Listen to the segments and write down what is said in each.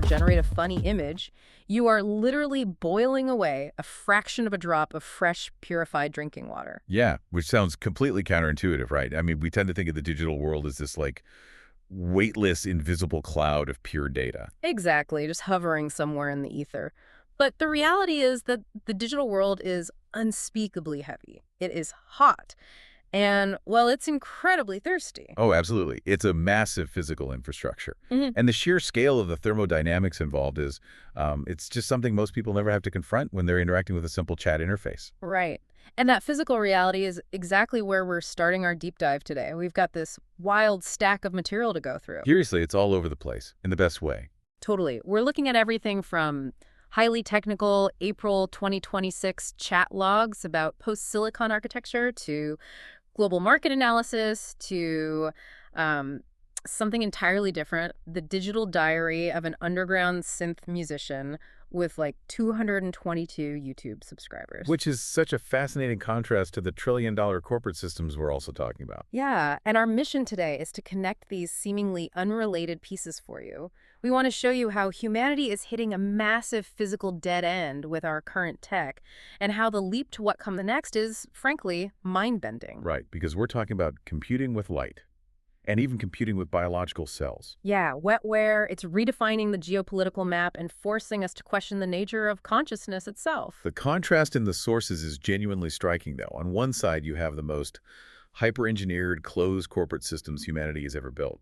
generate a funny image, you are literally boiling away a fraction of a drop of fresh, purified drinking water. Yeah, which sounds completely counterintuitive, right? I mean, we tend to think of the digital world as this like weightless, invisible cloud of pure data. Exactly, just hovering somewhere in the ether. But the reality is that the digital world is unspeakably heavy. It is hot. And, well, it's incredibly thirsty. Oh, absolutely. It's a massive physical infrastructure. Mhm. And the sheer scale of the thermodynamics involved is, it's just something most people never have to confront when they're interacting with a simple chat interface. Right. And that physical reality is exactly where we're starting our deep dive today. We've got this wild stack of material to go through. Seriously, it's all over the place, in the best way. Totally. We're looking at everything from highly technical April 2026 chat logs about post-silicon architecture to global market analysis to something entirely different, the digital diary of an underground synth musician with like 222 YouTube subscribers. Which is such a fascinating contrast to the trillion-dollar corporate systems we're also talking about. Yeah, and our mission today is to connect these seemingly unrelated pieces for you. We want to show you how humanity is hitting a massive physical dead end with our current tech, and how the leap to what comes next is, frankly, mind-bending. Right, because we're talking about computing with light, and even computing with biological cells. Yeah, wetware, it's redefining the geopolitical map and forcing us to question the nature of consciousness itself. The contrast in the sources is genuinely striking, though. On one side, you have the most hyper-engineered, closed corporate systems humanity has ever built,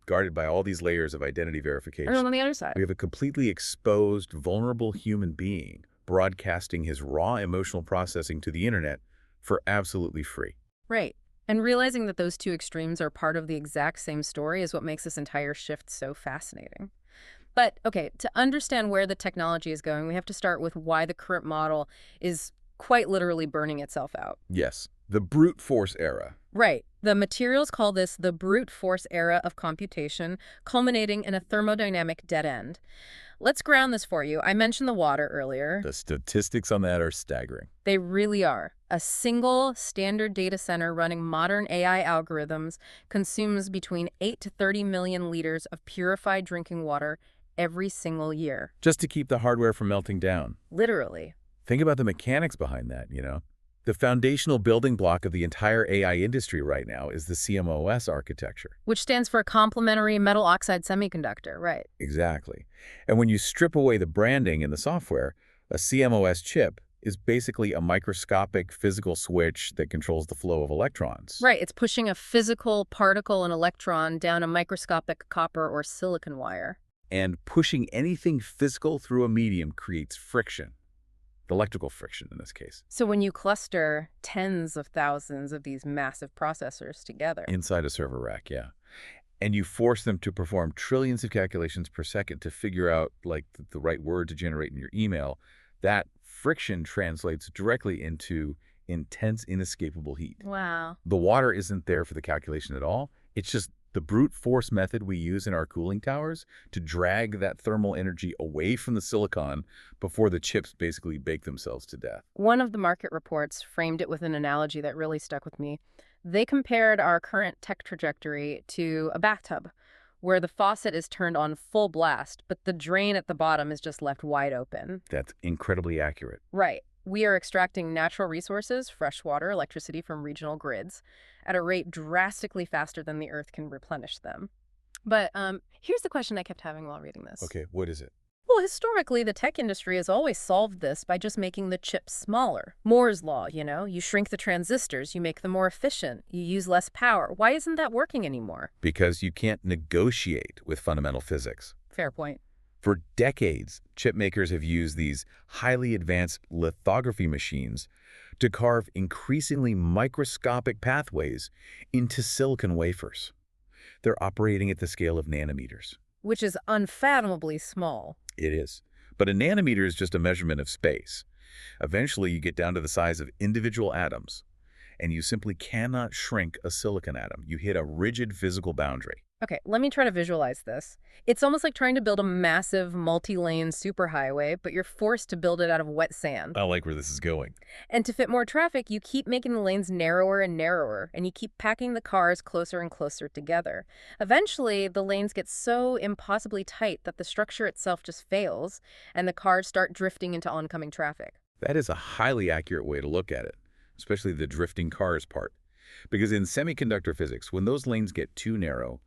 guarded by all these layers of identity verification. And on the other side. We have a completely exposed, vulnerable human being broadcasting his raw emotional processing to the internet for absolutely free. Right. And realizing that those two extremes are part of the exact same story is what makes this entire shift so fascinating. But, okay, to understand where the technology is going, we have to start with why the current model is quite literally burning itself out. Yes, the brute force era. Right. The materials call this the brute force era of computation, culminating in a thermodynamic dead end. Let's ground this for you. I mentioned the water earlier. The statistics on that are staggering. They really are. A single standard data center running modern AI algorithms consumes between 8 to 30 million liters of purified drinking water every single year. Just to keep the hardware from melting down. Literally. Think about the mechanics behind that, you know? The foundational building block of the entire AI industry right now is the CMOS architecture. Which stands for complementary metal oxide semiconductor, right? Exactly. And when you strip away the branding in the software, a CMOS chip is basically a microscopic physical switch that controls the flow of electrons. Right, it's pushing a physical particle, an electron, down a microscopic copper or silicon wire. And pushing anything physical through a medium creates friction. Electrical friction in this case. So when you cluster tens of thousands of these massive processors together. Inside a server rack, yeah. And you force them to perform trillions of calculations per second to figure out like the right word to generate in your email, that friction translates directly into intense, inescapable heat. Wow. The water isn't there for the calculation at all. It's just the brute force method we use in our cooling towers to drag that thermal energy away from the silicon before the chips basically bake themselves to death. One of the market reports framed it with an analogy that really stuck with me. They compared our current tech trajectory to a bathtub, where the faucet is turned on full blast, but the drain at the bottom is just left wide open. That's incredibly accurate. Right. We are extracting natural resources, fresh water, electricity from regional grids, at a rate drastically faster than the Earth can replenish them. But here's the question I kept having while reading this. Okay, what is it? Well, historically, the tech industry has always solved this by just making the chips smaller. Moore's law, you know? You shrink the transistors, you make them more efficient, you use less power. Why isn't that working anymore? Because you can't negotiate with fundamental physics. Fair point. For decades, chip makers have used these highly advanced lithography machines to carve increasingly microscopic pathways into silicon wafers. They're operating at the scale of nanometers. Which is unfathomably small. It is. But a nanometer is just a measurement of space. Eventually, you get down to the size of individual atoms, and you simply cannot shrink a silicon atom. You hit a rigid physical boundary. Okay, let me try to visualize this. It's almost like trying to build a massive multi-lane superhighway, but you're forced to build it out of wet sand. I like where this is going. And to fit more traffic, you keep making the lanes narrower and narrower, and you keep packing the cars closer and closer together. Eventually, the lanes get so impossibly tight that the structure itself just fails, and the cars start drifting into oncoming traffic. That is a highly accurate way to look at it, especially the drifting cars part. Because in semiconductor physics, when those lanes get too narrow,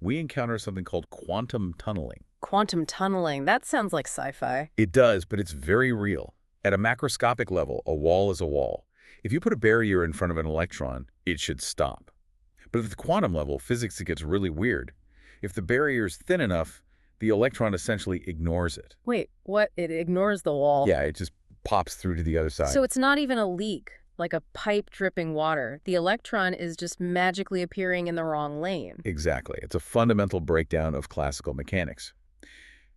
we encounter something called quantum tunneling. Quantum tunneling, that sounds like sci-fi. It does, but it's very real. At a macroscopic level, a wall is a wall. If you put a barrier in front of an electron, it should stop. But at the quantum level, physics gets really weird. If the barrier is thin enough, the electron essentially ignores it. Wait, what? It ignores the wall? Yeah, it just pops through to the other side. So it's not even a leak, like a pipe dripping water. The electron is just magically appearing in the wrong lane. Exactly. It's a fundamental breakdown of classical mechanics.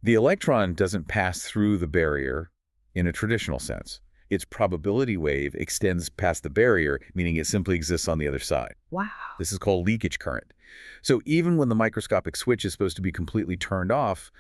The electron doesn't pass through the barrier in a traditional sense. Its probability wave extends past the barrier, meaning it simply exists on the other side. Wow. This is called leakage current. So even when the microscopic switch is supposed to be completely turned off,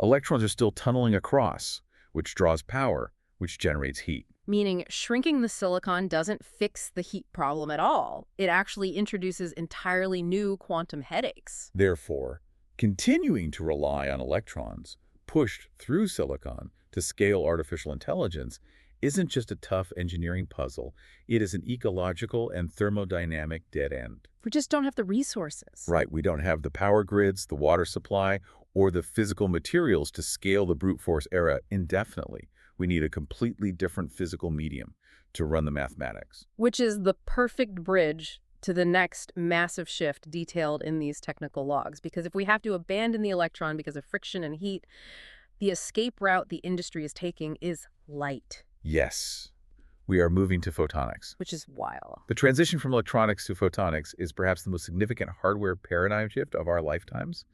electrons are still tunneling across, which draws power, which generates heat. Meaning shrinking the silicon doesn't fix the heat problem at all. It actually introduces entirely new quantum headaches. Therefore, continuing to rely on electrons pushed through silicon to scale artificial intelligence isn't just a tough engineering puzzle, it is an ecological and thermodynamic dead end. We just don't have the resources. Right, we don't have the power grids, the water supply, or the physical materials to scale the brute force era indefinitely. We need a completely different physical medium to run the mathematics. Which is the perfect bridge to the next massive shift detailed in these technical logs. Because if we have to abandon the electron because of friction and heat, the escape route the industry is taking is light. Yes, we are moving to photonics. Which is wild. The transition from electronics to photonics is perhaps the most significant hardware paradigm shift of our lifetimes.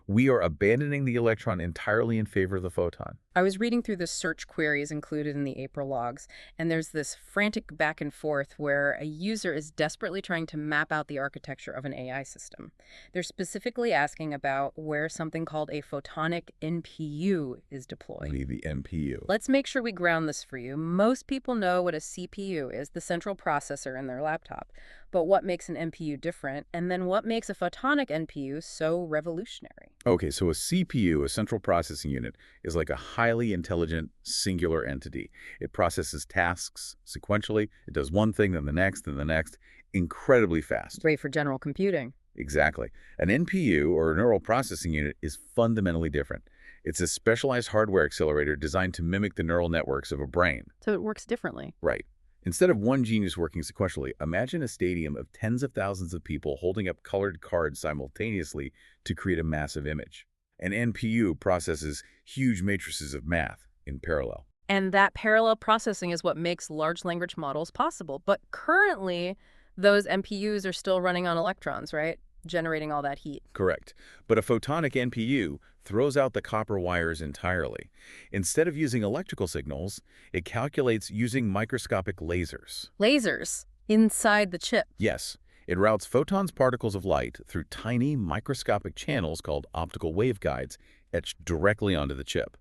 We are abandoning the electron entirely in favor of the photon. I was reading through the search queries included in the April logs, and there's this frantic back and forth where a user is desperately trying to map out the architecture of an AI system. They're specifically asking about where something called a photonic NPU is deployed. The NPU. Let's make sure we ground this for you. Most people know what a CPU is, the central processor in their laptop. But what makes an NPU different? And then what makes a photonic NPU so revolutionary? Okay, so a CPU, a central processing unit, is like a highly intelligent singular entity. It processes tasks sequentially. It does one thing, then the next, incredibly fast. Great for general computing. Exactly. An NPU, or a neural processing unit, is fundamentally different. It's a specialized hardware accelerator designed to mimic the neural networks of a brain. So it works differently. Right. Instead of one genius working sequentially, imagine a stadium of tens of thousands of people holding up colored cards simultaneously to create a massive image. An NPU processes huge matrices of math in parallel. And that parallel processing is what makes large language models possible. But currently, those NPUs are still running on electrons, right? Generating all that heat. Correct. But a photonic NPU throws out the copper wires entirely. Instead of using electrical signals, it calculates using microscopic lasers. Lasers inside the chip. Yes. It routes photons particles of light through tiny microscopic channels called optical waveguides etched directly onto the chip.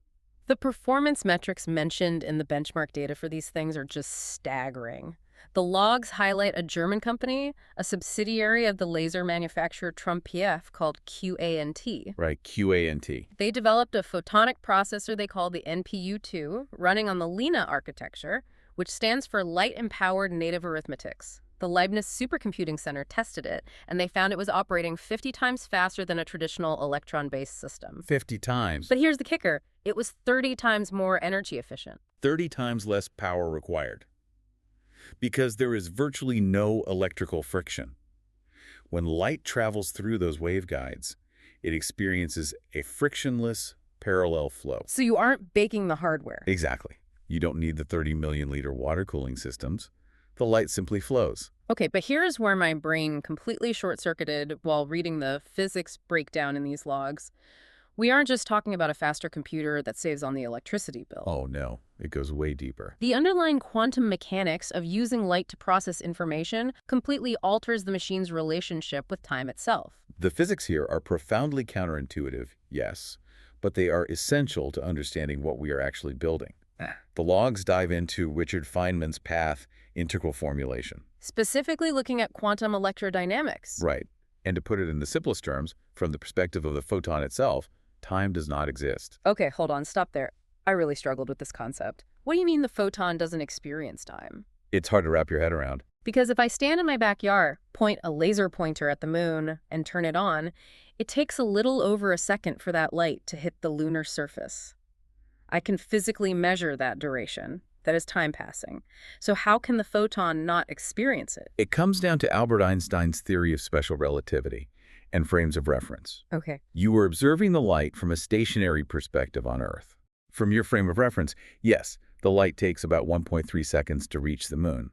The performance metrics mentioned in the benchmark data for these things are just staggering. The logs highlight a German company, a subsidiary of the laser manufacturer TrumpF called QANT. Right, QANT. They developed a photonic processor they call the NPU2, running on the Lena architecture, which stands for Light-Empowered Native Arithmetics. The Leibniz Supercomputing Center tested it, and they found it was operating 50 times faster than a traditional electron-based system. 50 times. But here's the kicker. It was 30 times more energy efficient. 30 times less power required. Because there is virtually no electrical friction. When light travels through those waveguides, it experiences a frictionless parallel flow. So you aren't baking the hardware. Exactly. You don't need the 30 million liter water cooling systems. The light simply flows. Okay, but here's where my brain completely short-circuited while reading the physics breakdown in these logs. We aren't just talking about a faster computer that saves on the electricity bill. Oh no, it goes way deeper. The underlying quantum mechanics of using light to process information completely alters the machine's relationship with time itself. The physics here are profoundly counterintuitive, yes, but they are essential to understanding what we are actually building. The logs dive into Richard Feynman's path integral formulation. Specifically looking at quantum electrodynamics. Right. And to put it in the simplest terms, from the perspective of the photon itself, time does not exist. Okay, hold on, stop there. I really struggled with this concept. What do you mean the photon doesn't experience time? It's hard to wrap your head around. Because if I stand in my backyard, point a laser pointer at the moon, and turn it on, it takes a little over a second for that light to hit the lunar surface. I can physically measure that duration. That is time passing. So how can the photon not experience it? It comes down to Albert Einstein's theory of special relativity and frames of reference. Okay. You were observing the light from a stationary perspective on Earth. From your frame of reference, yes, the light takes about 1.3 seconds to reach the moon.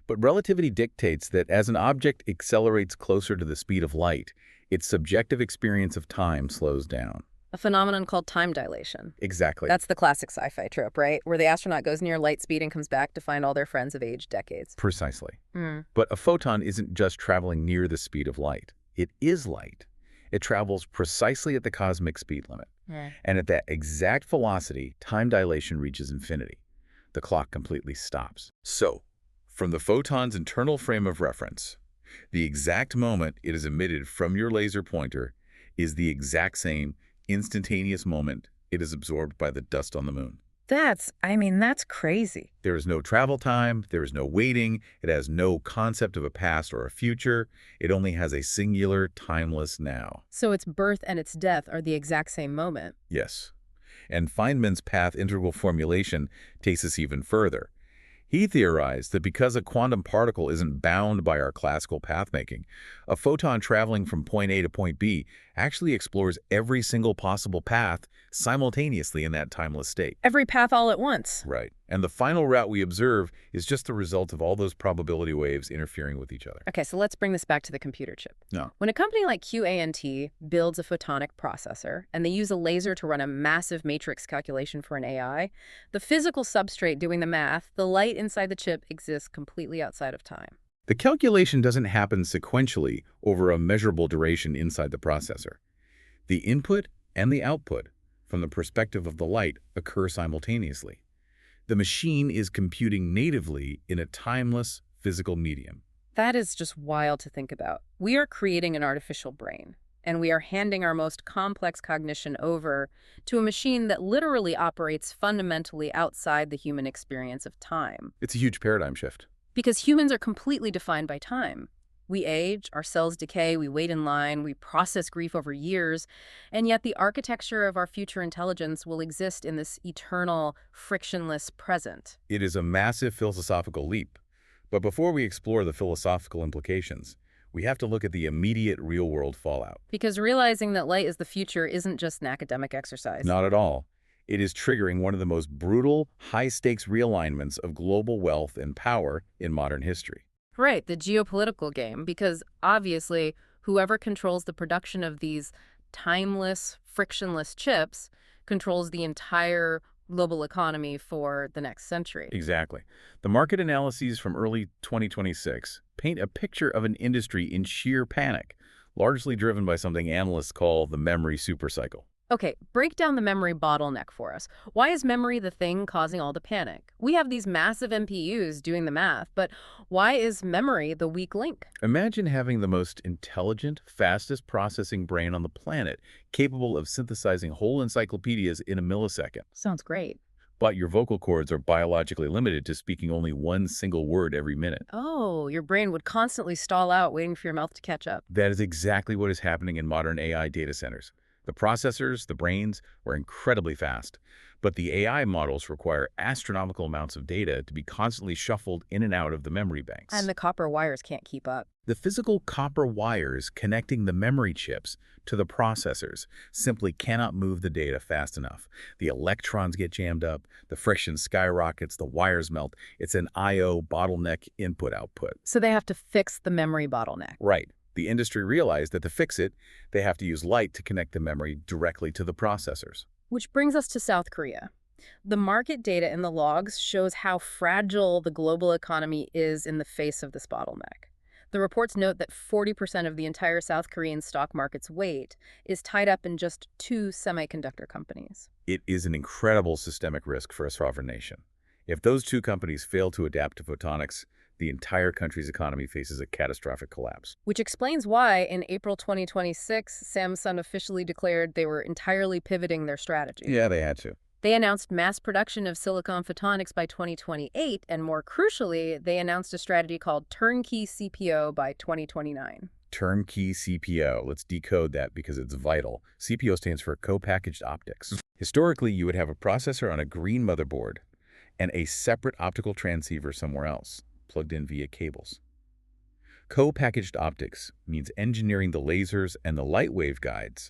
But relativity dictates that as an object accelerates closer to the speed of light, its subjective experience of time slows down. A phenomenon called time dilation. Exactly. That's the classic sci-fi trope, right? Where the astronaut goes near light speed and comes back to find all their friends have aged decades. Precisely. Mm. But a photon isn't just traveling near the speed of light. It is light. It travels precisely at the cosmic speed limit. And at that exact velocity, time dilation reaches infinity. The clock completely stops. So, from the photon's internal frame of reference, the exact moment it is emitted from your laser pointer is the exact same instantaneous moment it is absorbed by the dust on the moon. That's crazy. There is no travel time, there is no waiting, it has no concept of a past or a future, it only has a singular, timeless now. So its birth and its death are the exact same moment. Yes. And Feynman's path integral formulation takes us even further. He theorized that because a quantum particle isn't bound by our classical pathmaking, a photon traveling from point A to point B actually explores every single possible path simultaneously in that timeless state. Every path all at once. Right. And the final route we observe is just the result of all those probability waves interfering with each other. Okay, so let's bring this back to the computer chip. No. When a company like QANT builds a photonic processor and they use a laser to run a massive matrix calculation for an AI, the physical substrate doing the math, the light inside the chip, exists completely outside of time. The calculation doesn't happen sequentially over a measurable duration inside the processor. The input and the output, from the perspective of the light, occur simultaneously. The machine is computing natively in a timeless physical medium. That is just wild to think about. We are creating an artificial brain, and we are handing our most complex cognition over to a machine that literally operates fundamentally outside the human experience of time. It's a huge paradigm shift. Because humans are completely defined by time. We age, our cells decay, we wait in line, we process grief over years, and yet the architecture of our future intelligence will exist in this eternal, frictionless present. It is a massive philosophical leap. But before we explore the philosophical implications, we have to look at the immediate real-world fallout. Because realizing that light is the future isn't just an academic exercise. Not at all. It is triggering one of the most brutal, high-stakes realignments of global wealth and power in modern history. Right, the geopolitical game, because obviously whoever controls the production of these timeless, frictionless chips controls the entire global economy for the next century. Exactly. The market analyses from early 2026 paint a picture of an industry in sheer panic, largely driven by something analysts call the memory supercycle. Okay, break down the memory bottleneck for us. Why is memory the thing causing all the panic? We have these massive MPUs doing the math, but why is memory the weak link? Imagine having the most intelligent, fastest processing brain on the planet, capable of synthesizing whole encyclopedias in a millisecond. Sounds great. But your vocal cords are biologically limited to speaking only one single word every minute. Oh, your brain would constantly stall out waiting for your mouth to catch up. That is exactly what is happening in modern AI data centers. The processors, the brains, were incredibly fast, but the AI models require astronomical amounts of data to be constantly shuffled in and out of the memory banks. And the copper wires can't keep up. The physical copper wires connecting the memory chips to the processors simply cannot move the data fast enough. The electrons get jammed up, the friction skyrockets, the wires melt. It's an I/O bottleneck input-output. So they have to fix the memory bottleneck. Right. The industry realized that to fix it, they have to use light to connect the memory directly to the processors. Which brings us to South Korea. The market data in the logs shows how fragile the global economy is in the face of this bottleneck. The reports note that 40% of the entire South Korean stock market's weight is tied up in just two semiconductor companies. It is an incredible systemic risk for a sovereign nation. If those two companies fail to adapt to photonics, the entire country's economy faces a catastrophic collapse. Which explains why, in April 2026, Samsung officially declared they were entirely pivoting their strategy. Yeah, they had to. They announced mass production of silicon photonics by 2028, and more crucially, they announced a strategy called turnkey CPO by 2029. Turnkey CPO. Let's decode that because it's vital. CPO stands for co-packaged optics. Historically, you would have a processor on a green motherboard and a separate optical transceiver somewhere else, plugged in via cables. Co-packaged optics means engineering the lasers and the light wave guides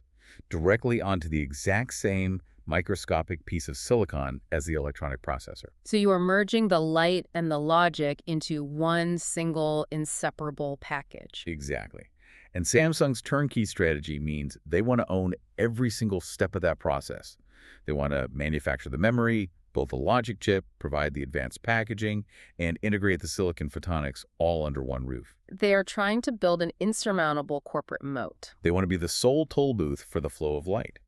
directly onto the exact same microscopic piece of silicon as the electronic processor. So you are merging the light and the logic into one single inseparable package. Exactly. And Samsung's turnkey strategy means they want to own every single step of that process. They want to manufacture the memory, build the logic chip, provide the advanced packaging, and integrate the silicon photonics all under one roof. They are trying to build an insurmountable corporate moat. They want to be the sole toll booth for the flow of light.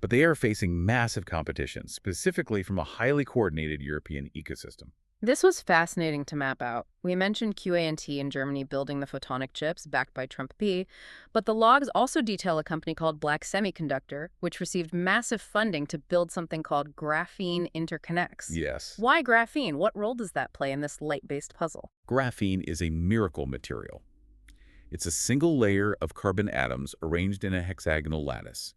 But they are facing massive competition, specifically from a highly coordinated European ecosystem. This was fascinating to map out. We mentioned QA&T in Germany building the photonic chips backed by Trump P, but the logs also detail a company called Black Semiconductor, which received massive funding to build something called graphene interconnects. Yes. Why graphene? What role does that play in this light-based puzzle? Graphene is a miracle material. It's a single layer of carbon atoms arranged in a hexagonal lattice.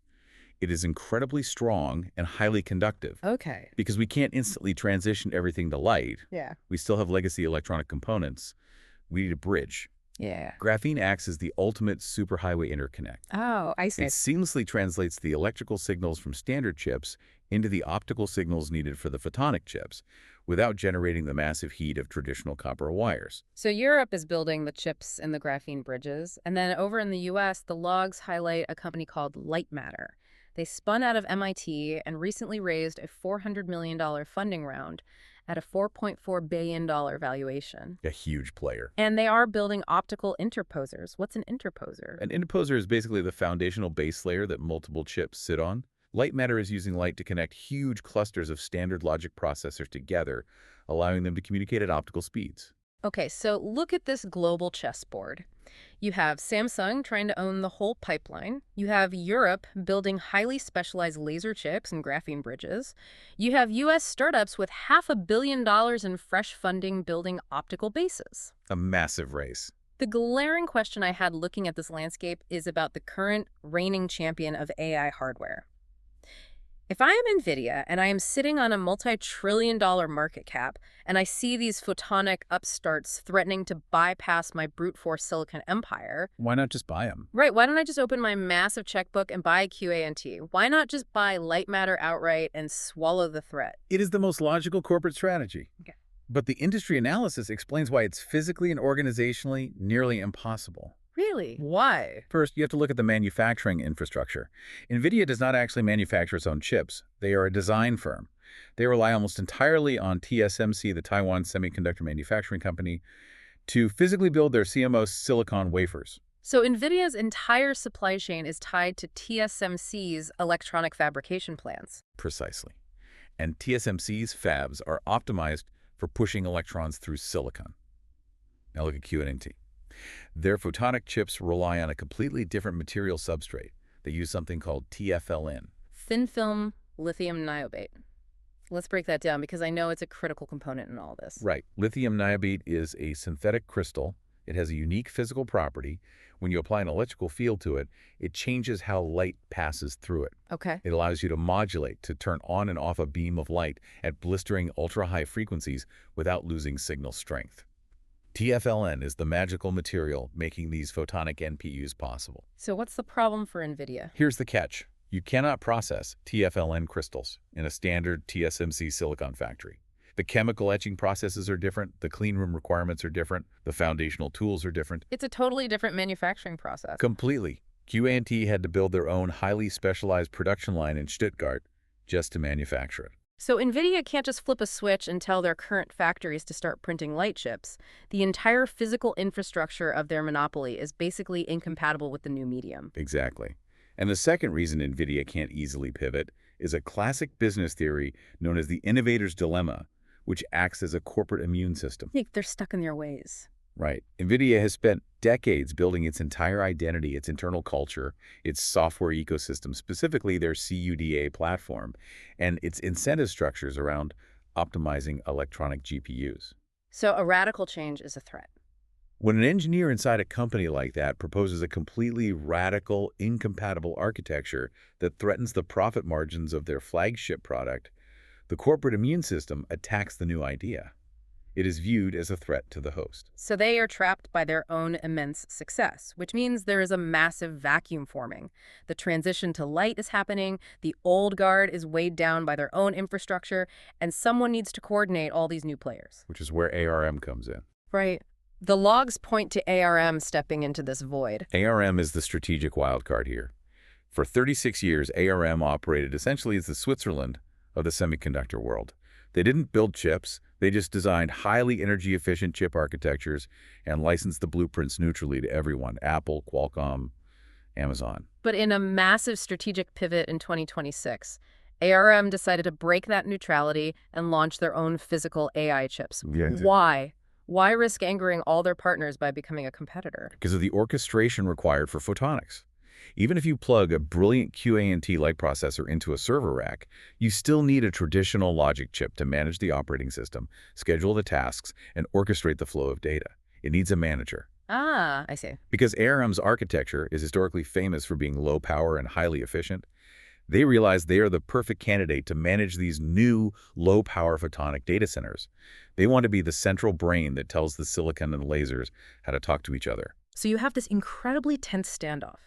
It is incredibly strong and highly conductive. Okay. Because we can't instantly transition everything to light. Yeah. We still have legacy electronic components. We need a bridge. Yeah. Graphene acts as the ultimate superhighway interconnect. Oh, I see. It seamlessly translates the electrical signals from standard chips into the optical signals needed for the photonic chips without generating the massive heat of traditional copper wires. So Europe is building the chips and the graphene bridges, and then over in the US, the logs highlight a company called Light Matter. They spun out of MIT and recently raised a $400 million funding round at a $4.4 billion valuation. A huge player. And they are building optical interposers. What's an interposer? An interposer is basically the foundational base layer that multiple chips sit on. Light Matter is using light to connect huge clusters of standard logic processors together, allowing them to communicate at optical speeds. Okay, so look at this global chessboard. You have Samsung trying to own the whole pipeline. You have Europe building highly specialized laser chips and graphene bridges. You have U.S. startups with $500 million in fresh funding building optical bases. A massive race. The glaring question I had looking at this landscape is about the current reigning champion of AI hardware. If I am NVIDIA and I am sitting on a multi-trillion-dollar market cap and I see these photonic upstarts threatening to bypass my brute force silicon empire... Why not just buy them? Right, why don't I just open my massive checkbook and buy QA&T? Why not just buy Light Matter outright and swallow the threat? It is the most logical corporate strategy. Okay. But the industry analysis explains why it's physically and organizationally nearly impossible. Really? Why? First, you have to look at the manufacturing infrastructure. NVIDIA does not actually manufacture its own chips. They are a design firm. They rely almost entirely on TSMC, the Taiwan Semiconductor Manufacturing Company, to physically build their CMOS silicon wafers. So NVIDIA's entire supply chain is tied to TSMC's electronic fabrication plants. Precisely. And TSMC's fabs are optimized for pushing electrons through silicon. Now look at QA&T. Their photonic chips rely on a completely different material substrate. They use something called TFLN. Thin film lithium niobate. Let's break that down because I know it's a critical component in all this. Right. Lithium niobate is a synthetic crystal. It has a unique physical property. When you apply an electrical field to it, it changes how light passes through it. Okay. It allows you to modulate, to turn on and off a beam of light at blistering ultra-high frequencies without losing signal strength. TFLN is the magical material making these photonic NPUs possible. So what's the problem for NVIDIA? Here's the catch. You cannot process TFLN crystals in a standard TSMC silicon factory. The chemical etching processes are different, the cleanroom requirements are different, the foundational tools are different. It's a totally different manufacturing process. Completely. QA&T had to build their own highly specialized production line in Stuttgart just to manufacture it. So NVIDIA can't just flip a switch and tell their current factories to start printing light chips. The entire physical infrastructure of their monopoly is basically incompatible with the new medium. Exactly. And the second reason NVIDIA can't easily pivot is a classic business theory known as the innovator's dilemma, which acts as a corporate immune system. Like they're stuck in their ways. Right. NVIDIA has spent decades building its entire identity, its internal culture, its software ecosystem, specifically their CUDA platform, and its incentive structures around optimizing electronic GPUs. So a radical change is a threat. When an engineer inside a company like that proposes a completely radical, incompatible architecture that threatens the profit margins of their flagship product, the corporate immune system attacks the new idea. It is viewed as a threat to the host. So they are trapped by their own immense success, which means there is a massive vacuum forming. The transition to light is happening, the old guard is weighed down by their own infrastructure, and someone needs to coordinate all these new players. Which is where ARM comes in. Right. The logs point to ARM stepping into this void. ARM is the strategic wildcard here. For 36 years, ARM operated essentially as the Switzerland of the semiconductor world. They didn't build chips, they just designed highly energy-efficient chip architectures and licensed the blueprints neutrally to everyone: Apple, Qualcomm, Amazon. But in a massive strategic pivot in 2026, ARM decided to break that neutrality and launch their own physical AI chips. Yeah. Why? Why risk angering all their partners by becoming a competitor? Because of the orchestration required for photonics. Even if you plug a brilliant QANT light processor into a server rack, you still need a traditional logic chip to manage the operating system, schedule the tasks, and orchestrate the flow of data. It needs a manager. Ah, I see. Because ARM's architecture is historically famous for being low power and highly efficient, they realize they are the perfect candidate to manage these new low-power photonic data centers. They want to be the central brain that tells the silicon and lasers how to talk to each other. So you have this incredibly tense standoff.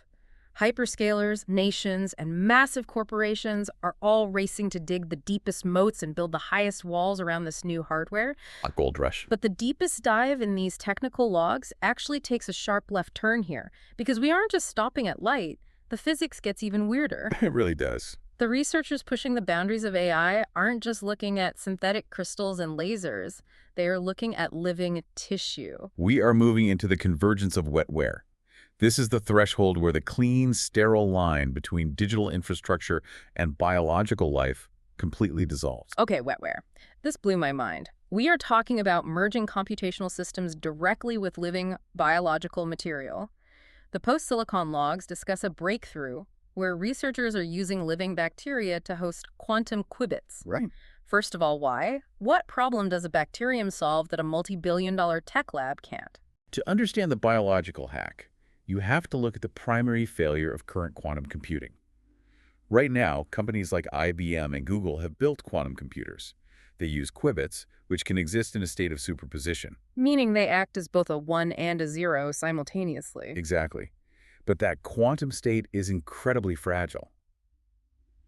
Hyperscalers, nations, and massive corporations are all racing to dig the deepest moats and build the highest walls around this new hardware. A gold rush. But the deepest dive in these technical logs actually takes a sharp left turn here, because we aren't just stopping at light. The physics gets even weirder. It really does. The researchers pushing the boundaries of AI aren't just looking at synthetic crystals and lasers. They are looking at living tissue. We are moving into the convergence of wetware. This is the threshold where the clean, sterile line between digital infrastructure and biological life completely dissolves. Okay, wetware. This blew my mind. We are talking about merging computational systems directly with living biological material. The post-silicon logs discuss a breakthrough where researchers are using living bacteria to host quantum qubits. Right. First of all, why? What problem does a bacterium solve that a multi-billion-dollar tech lab can't? To understand the biological hack, you have to look at the primary failure of current quantum computing. Right now, companies like IBM and Google have built quantum computers. They use qubits, which can exist in a state of superposition. Meaning they act as both a 1 and a 0 simultaneously. Exactly. But that quantum state is incredibly fragile.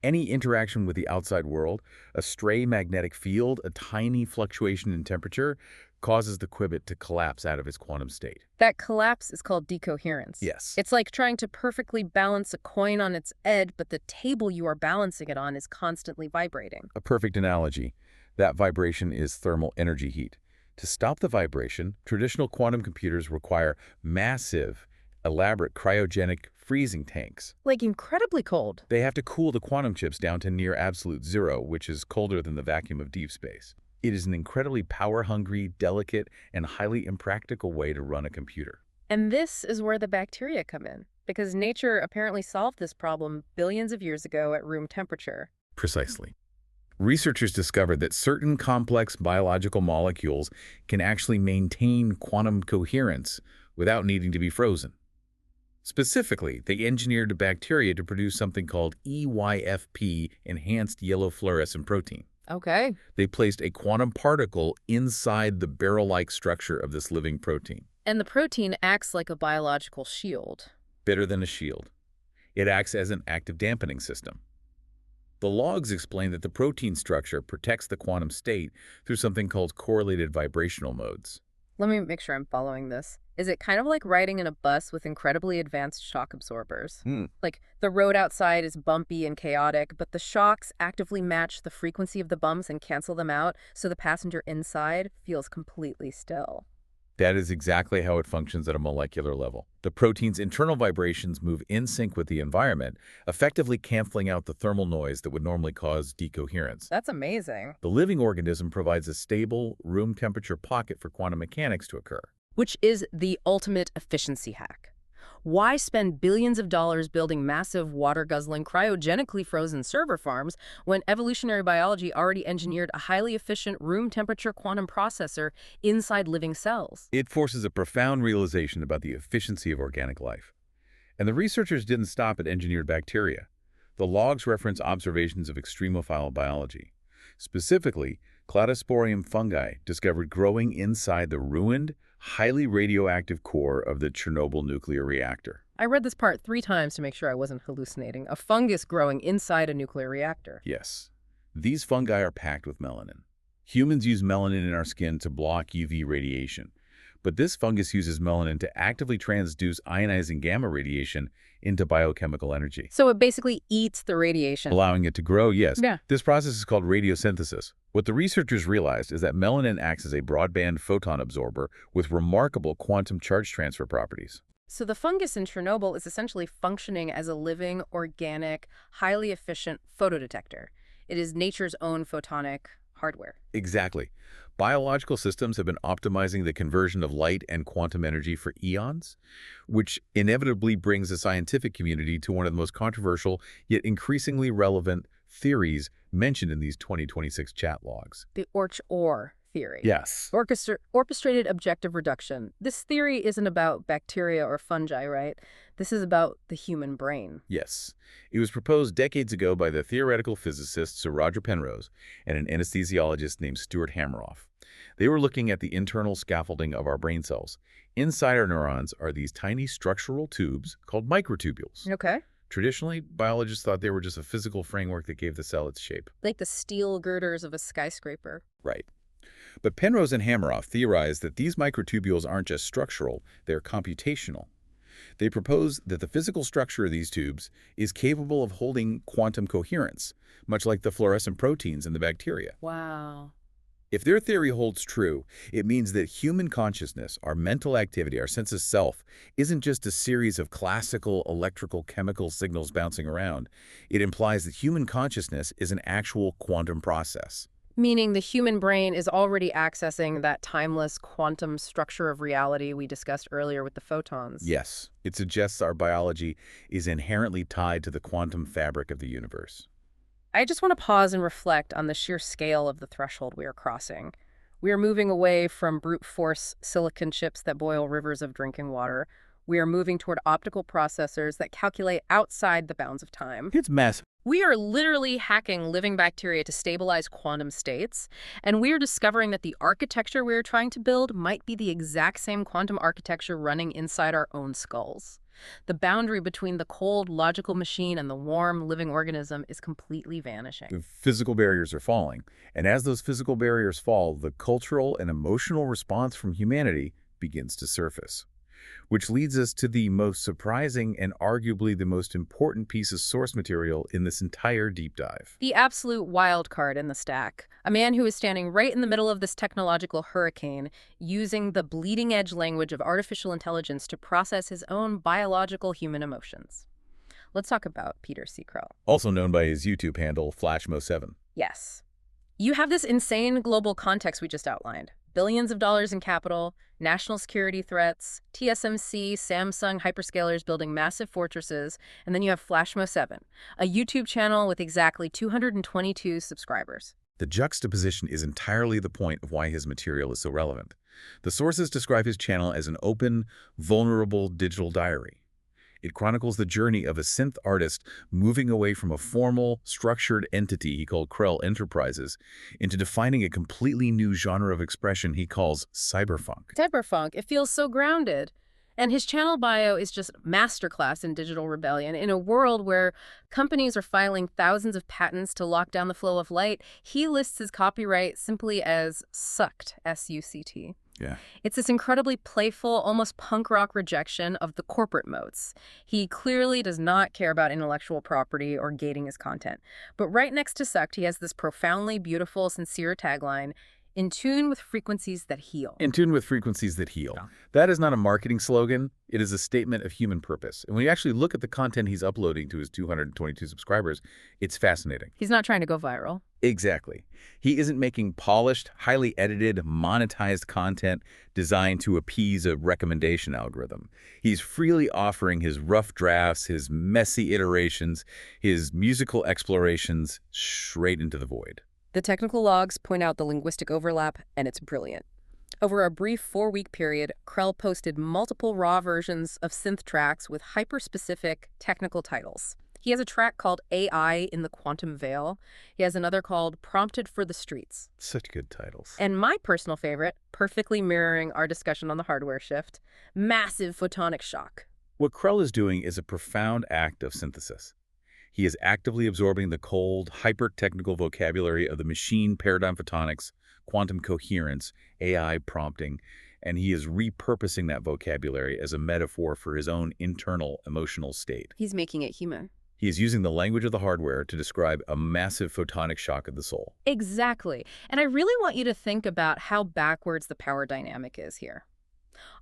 Any interaction with the outside world, a stray magnetic field, a tiny fluctuation in temperature, causes the qubit to collapse out of its quantum state. That collapse is called decoherence. Yes. It's like trying to perfectly balance a coin on its edge, but the table you are balancing it on is constantly vibrating. A perfect analogy. That vibration is thermal energy heat. To stop the vibration, traditional quantum computers require massive, elaborate cryogenic freezing tanks. Like incredibly cold. They have to cool the quantum chips down to near absolute zero, which is colder than the vacuum of deep space. It is an incredibly power-hungry, delicate, and highly impractical way to run a computer. And this is where the bacteria come in, because nature apparently solved this problem billions of years ago at room temperature. Precisely. Researchers discovered that certain complex biological molecules can actually maintain quantum coherence without needing to be frozen. Specifically, they engineered bacteria to produce something called EYFP, enhanced yellow fluorescent protein. Okay. They placed a quantum particle inside the barrel-like structure of this living protein. And the protein acts like a biological shield. Better than a shield. It acts as an active dampening system. The logs explain that the protein structure protects the quantum state through something called correlated vibrational modes. Let me make sure I'm following this. Is it kind of like riding in a bus with incredibly advanced shock absorbers? Hmm. Like the road outside is bumpy and chaotic, but the shocks actively match the frequency of the bumps and cancel them out, so the passenger inside feels completely still. That is exactly how it functions at a molecular level. The protein's internal vibrations move in sync with the environment, effectively canceling out the thermal noise that would normally cause decoherence. That's amazing. The living organism provides a stable, room temperature pocket for quantum mechanics to occur. Which is the ultimate efficiency hack. Why spend billions of dollars building massive water-guzzling, cryogenically frozen server farms when evolutionary biology already engineered a highly efficient room-temperature quantum processor inside living cells? It forces a profound realization about the efficiency of organic life. And the researchers didn't stop at engineered bacteria. The logs reference observations of extremophile biology. Specifically, cladosporium fungi discovered growing inside the ruined, highly radioactive core of the Chernobyl nuclear reactor. I read this part 3 times to make sure I wasn't hallucinating. A fungus growing inside a nuclear reactor. Yes, these fungi are packed with melanin. Humans use melanin in our skin to block UV radiation, but this fungus uses melanin to actively transduce ionizing gamma radiation into biochemical energy. So it basically eats the radiation. Allowing it to grow, yes. Yeah. This process is called radiosynthesis. What the researchers realized is that melanin acts as a broadband photon absorber with remarkable quantum charge transfer properties. So the fungus in Chernobyl is essentially functioning as a living, organic, highly efficient photodetector. It is nature's own photonic hardware. Exactly. Biological systems have been optimizing the conversion of light and quantum energy for eons, which inevitably brings the scientific community to one of the most controversial yet increasingly relevant theories mentioned in these 2026 chat logs. The Orch-Or theory. Yes. Orchestrated objective reduction. This theory isn't about bacteria or fungi, right? This is about the human brain. Yes. It was proposed decades ago by the theoretical physicist Sir Roger Penrose and an anesthesiologist named Stuart Hameroff. They were looking at the internal scaffolding of our brain cells. Inside our neurons are these tiny structural tubes called microtubules. Okay. Traditionally, biologists thought they were just a physical framework that gave the cell its shape. Like the steel girders of a skyscraper. Right. But Penrose and Hameroff theorized that these microtubules aren't just structural, they're computational. They propose that the physical structure of these tubes is capable of holding quantum coherence, much like the fluorescent proteins in the bacteria. Wow. If their theory holds true, it means that human consciousness, our mental activity, our sense of self, isn't just a series of classical electrical chemical signals bouncing around. It implies that human consciousness is an actual quantum process. Meaning the human brain is already accessing that timeless quantum structure of reality we discussed earlier with the photons. Yes, it suggests our biology is inherently tied to the quantum fabric of the universe. I just want to pause and reflect on the sheer scale of the threshold we are crossing. We are moving away from brute force silicon chips that boil rivers of drinking water. We are moving toward optical processors that calculate outside the bounds of time. It's massive. We are literally hacking living bacteria to stabilize quantum states, and we are discovering that the architecture we are trying to build might be the exact same quantum architecture running inside our own skulls. The boundary between the cold, logical machine and the warm, living organism is completely vanishing. The physical barriers are falling, and as those physical barriers fall, the cultural and emotional response from humanity begins to surface. Which leads us to the most surprising and arguably the most important piece of source material in this entire deep dive. The absolute wild card in the stack. A man who is standing right in the middle of this technological hurricane, using the bleeding-edge language of artificial intelligence to process his own biological human emotions. Let's talk about Peter C. Krell. Also known by his YouTube handle, FlashMo7. Yes. You have this insane global context we just outlined. Billions of dollars in capital, national security threats, TSMC, Samsung, hyperscalers building massive fortresses, and then you have FlashMo7, a YouTube channel with exactly 222 subscribers. The juxtaposition is entirely the point of why his material is so relevant. The sources describe his channel as an open, vulnerable digital diary. It chronicles the journey of a synth artist moving away from a formal, structured entity he called Krell Enterprises into defining a completely new genre of expression he calls cyberfunk. Cyberfunk, it feels so grounded. And his channel bio is just masterclass in digital rebellion. In a world where companies are filing thousands of patents to lock down the flow of light, he lists his copyright simply as sucked, S-U-C-T. Yeah. It's this incredibly playful, almost punk rock rejection of the corporate modes. He clearly does not care about intellectual property or gating his content. But right next to Sucked, he has this profoundly beautiful, sincere tagline, in tune with frequencies that heal. In tune with frequencies that heal. Yeah. That is not a marketing slogan. It is a statement of human purpose. And when you actually look at the content he's uploading to his 222 subscribers, it's fascinating. He's not trying to go viral. Exactly. He isn't making polished, highly edited, monetized content designed to appease a recommendation algorithm. He's freely offering his rough drafts, his messy iterations, his musical explorations straight into the void. The technical logs point out the linguistic overlap, and it's brilliant. Over a brief 4-week period, Krell posted multiple raw versions of synth tracks with hyper-specific technical titles. He has a track called AI in the Quantum Veil. He has another called Prompted for the Streets. Such good titles. And my personal favorite, perfectly mirroring our discussion on the hardware shift, Massive Photonic Shock. What Krell is doing is a profound act of synthesis. He is actively absorbing the cold, hyper-technical vocabulary of the machine paradigm photonics, quantum coherence, AI prompting, and he is repurposing that vocabulary as a metaphor for his own internal emotional state. He's making it human. He is using the language of the hardware to describe a massive photonic shock of the soul. Exactly. And I really want you to think about how backwards the power dynamic is here.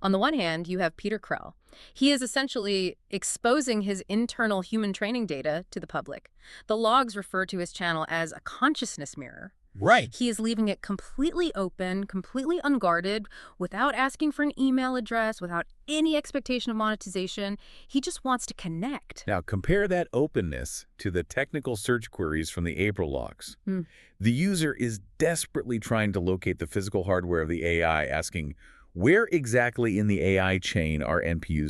On the one hand, you have Peter Krell. He is essentially exposing his internal human training data to the public. The logs refer to his channel as a consciousness mirror. Right. He is leaving it completely open, completely unguarded, without asking for an email address, without any expectation of monetization. He just wants to connect. Now, compare that openness to the technical search queries from the April logs. The user is desperately trying to locate the physical hardware of the AI, asking, where exactly in the AI chain are NPUs